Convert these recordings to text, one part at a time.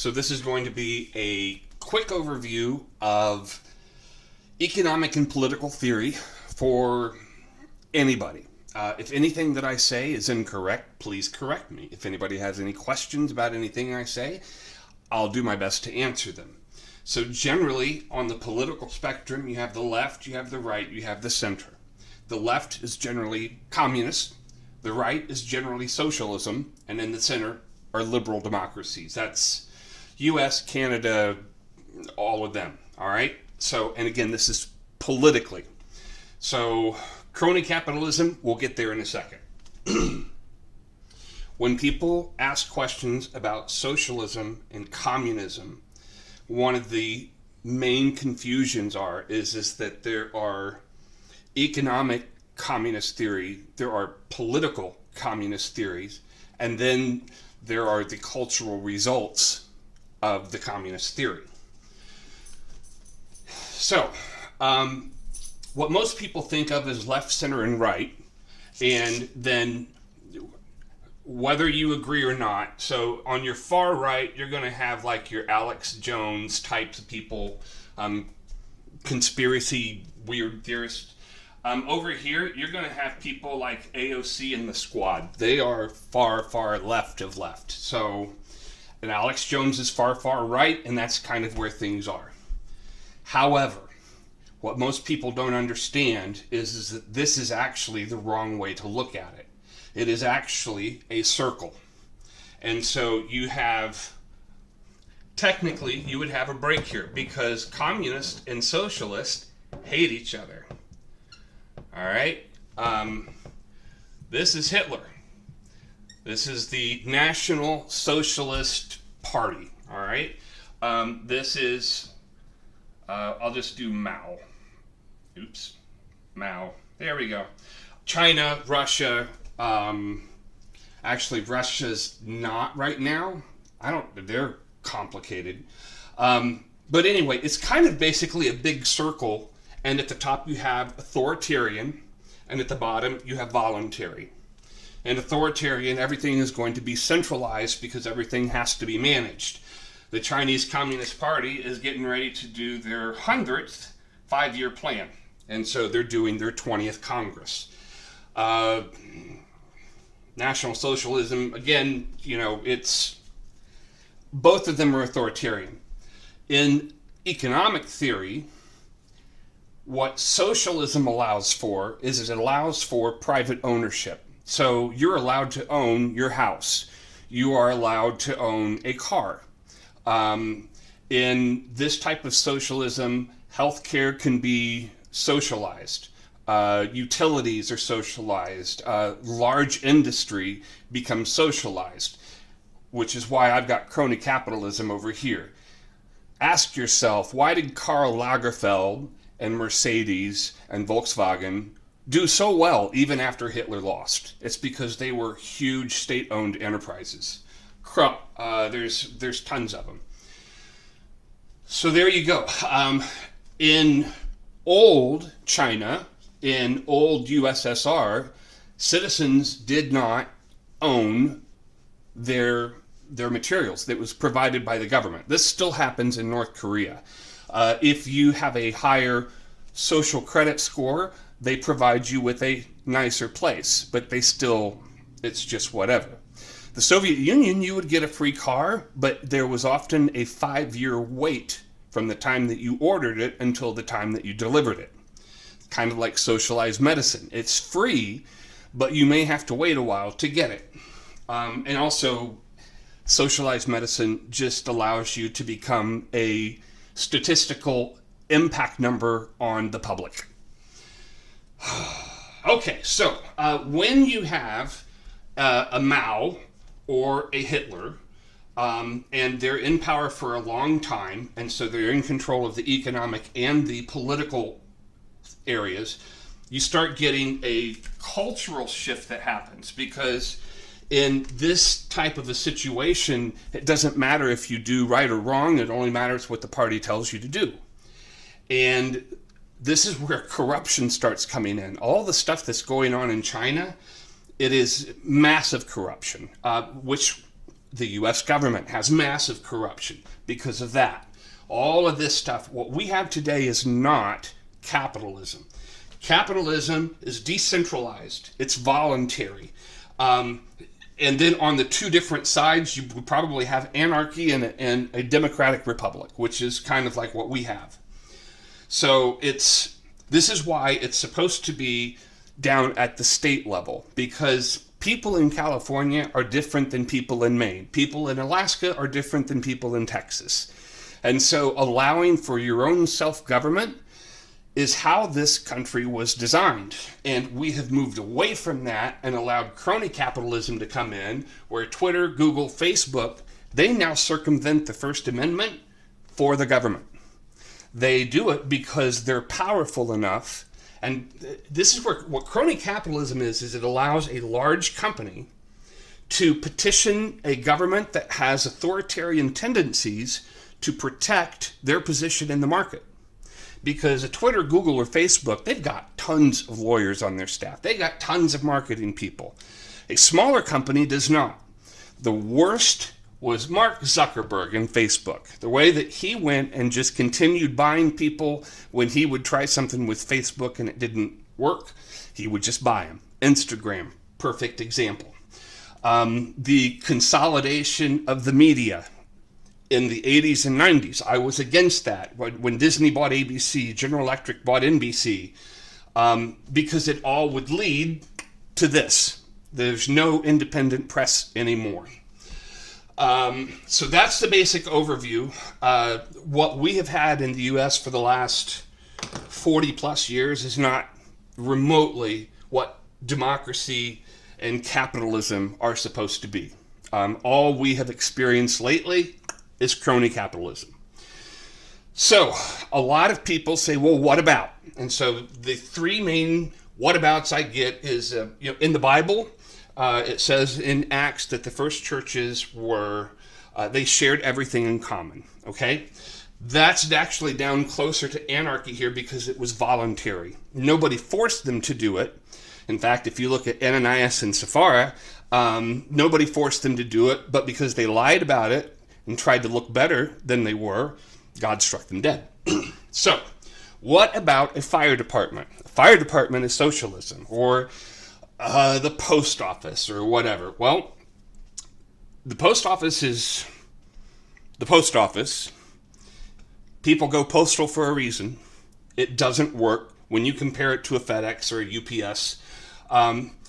So this is going to be a quick overview of economic and political theory for anybody. If anything that I say is incorrect, please correct me. If anybody has any questions about anything I say, I'll do my best to answer them. So generally, on the political spectrum, you have the left, you have the right, you have the center. The left is generally communist, the right is generally socialism, and in the center are liberal democracies. That's US, Canada, all of them, all right? So, and again, this is politically. So, crony capitalism, we'll get there in a second. When people ask questions about socialism and communism, one of the main confusions is that there are economic communist theory, there are political communist theories, and then there are the cultural results of the communist theory. So, what most people think of as left, center, and right, and then whether you agree or not. So on your far right, you're going to have like your Alex Jones types of people, conspiracy weird theorists. Over here, you're going to have people like AOC and the Squad. They are far, far left of left. So, and Alex Jones is far, far right, and that's kind of where things are. However, what most people don't understand is that this is actually the wrong way to look at it. It is actually a circle. And so you have, technically, you would have a break here because communists and socialists hate each other. All right? This is Hitler. This is the National Socialist Party. All right? This is, I'll just do Mao. Oops. Mao. There we go. China, Russia. Actually, Russia's not right now. They're complicated. But anyway, it's kind of basically a big circle, and at the top you have authoritarian, and at the bottom you have voluntary. And authoritarian, everything is going to be centralized because everything has to be managed. The Chinese Communist Party is getting ready to do their 100th five-year plan, and so they're doing their 20th Congress. National Socialism, again, it's both of them are authoritarian. In economic theory, what socialism allows for is it allows for private ownership. So you're allowed to own your house. You are allowed to own a car. In this type of socialism, healthcare can be socialized. Utilities are socialized. Large industry becomes socialized, which is why I've got crony capitalism over here. Ask yourself, why did Karl Lagerfeld and Mercedes and Volkswagen do so well even after Hitler lost? It's because they were huge state-owned enterprises. There's tons of them. So there you go. In old China, in old USSR, citizens did not own their materials that was provided by the government. This still happens in North Korea. If you have a higher social credit score, they provide you with a nicer place, but it's just whatever. The Soviet Union, you would get a free car, but there was often a 5-year wait from the time that you ordered it until the time that you delivered it. Kind of like socialized medicine. It's free, but you may have to wait a while to get it. And also, socialized medicine just allows you to become a statistical impact number on the public. Okay, so when you have a Mao or a Hitler, and they're in power for a long time, and so they're in control of the economic and the political areas, you start getting a cultural shift that happens, because in this type of a situation, it doesn't matter if you do right or wrong, it only matters what the party tells you to do. And this is where corruption starts coming in. All the stuff that's going on in China, it is massive corruption, which The US government has massive corruption because of that. All of this stuff, what we have today is not capitalism. Capitalism is decentralized. It's voluntary. And then on the two different sides, you would probably have anarchy and a democratic republic, which is kind of like what we have. So this is why it's supposed to be down at the state level, because people in California are different than people in Maine. People in Alaska are different than people in Texas. And so allowing for your own self-government is how this country was designed. And we have moved away from that and allowed crony capitalism to come in, where Twitter, Google, Facebook, they now circumvent the First Amendment for the government. They do it because they're powerful enough. And this is what crony capitalism is it allows a large company to petition a government that has authoritarian tendencies to protect their position in the market. Because a Twitter, Google, or Facebook, they've got tons of lawyers on their staff. They got tons of marketing people. A smaller company does not. The worst was Mark Zuckerberg in Facebook. The way that he went and just continued buying people when he would try something with Facebook and it didn't work, he would just buy them. Instagram, perfect example. The consolidation of the media in the 80s and 90s. I was against that. When Disney bought ABC, General Electric bought NBC, because it all would lead to this. There's no independent press anymore. So that's the basic overview. What we have had in the U.S. for the last 40 plus years is not remotely what democracy and capitalism are supposed to be. All we have experienced lately is crony capitalism. So a lot of people say, well, what about? And so the three main whatabouts I get is, in the Bible, it says in Acts that the first churches were, they shared everything in common, okay? That's actually down closer to anarchy here because it was voluntary. Nobody forced them to do it. In fact, if you look at Ananias and Sapphira, nobody forced them to do it, but because they lied about it and tried to look better than they were, God struck them dead. So, what about a fire department? A fire department is socialism, or the post office, or whatever. Well, the post office is the post office. People go postal for a reason. It doesn't work when you compare it to a FedEx or a UPS.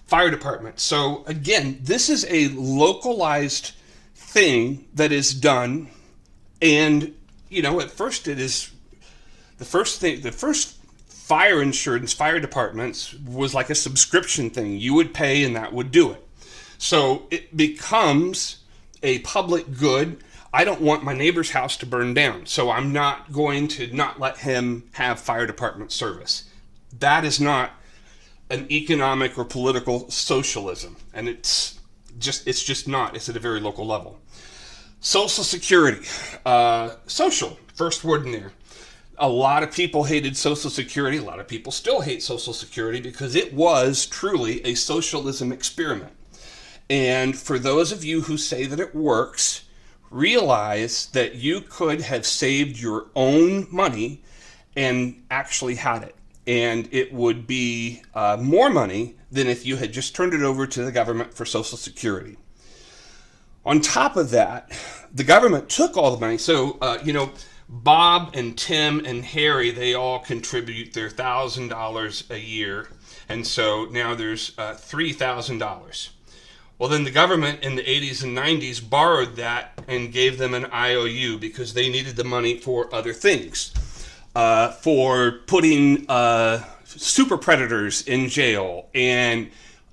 Fire department. So again, this is a localized thing that is done, and at first it is the first fire insurance, fire departments was like a subscription thing. You would pay and that would do it. So it becomes a public good. I don't want my neighbor's house to burn down, so I'm not going to not let him have fire department service. That is not an economic or political socialism, and it's just not. It's at a very local level. Social Security, social, first word in there. A lot of people hated Social Security. A lot of people still hate Social Security because it was truly a socialism experiment. And for those of you who say that it works, realize that you could have saved your own money and actually had it. And it would be more money than if you had just turned it over to the government for Social Security. On top of that, the government took all the money. So, Bob and Tim and Harry, they all contribute their $1,000 a year. And so now there's $3,000. Well, then the government in the 80s and 90s borrowed that and gave them an IOU because they needed the money for other things. For putting super predators in jail and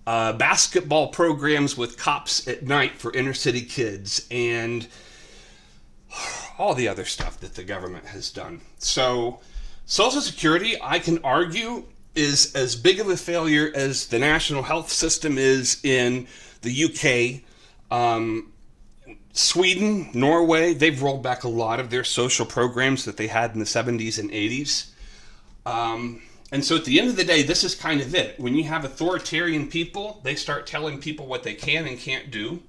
basketball programs with cops at night for inner city kids and all the other stuff that the government has done. So Social Security, I can argue, is as big of a failure as the national health system is in the UK. Sweden, Norway, they've rolled back a lot of their social programs that they had in the 70s and 80s. And so at the end of the day, this is kind of it. When you have authoritarian people, they start telling people what they can and can't do.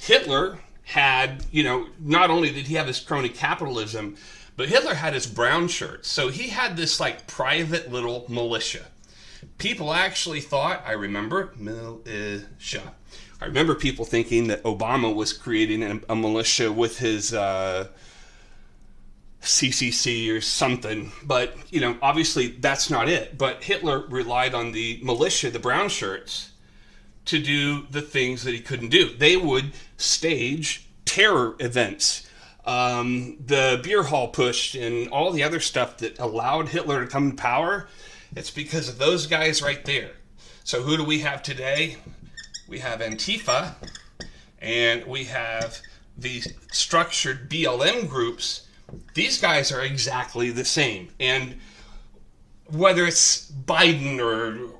Hitler had, not only did he have his crony capitalism, but Hitler had his brown shirts. So he had this like private little militia. People actually thought, I remember people thinking that Obama was creating a militia with his CCC or something. But, obviously that's not it. But Hitler relied on the militia, the brown shirts, to do the things that he couldn't do. They would stage terror events. The beer hall push and all the other stuff that allowed Hitler to come to power, it's because of those guys right there. So who do we have today? We have Antifa, and we have the structured BLM groups. These guys are exactly the same. And whether it's Biden or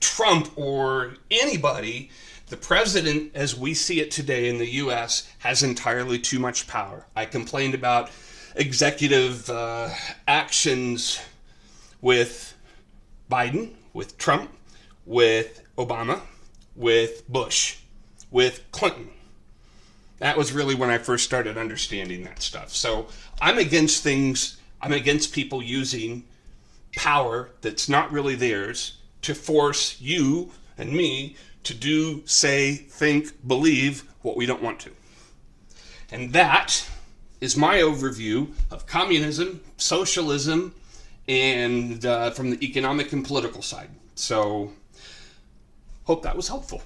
Trump or anybody, the president, as we see it today in the U.S., has entirely too much power. I complained about executive actions with Biden, with Trump, with Obama, with Bush, with Clinton. That was really when I first started understanding that stuff. So I'm against people using power that's not really theirs to force you and me to do, say, think, believe what we don't want to. And that is my overview of communism, socialism, and from the economic and political side. So, hope that was helpful.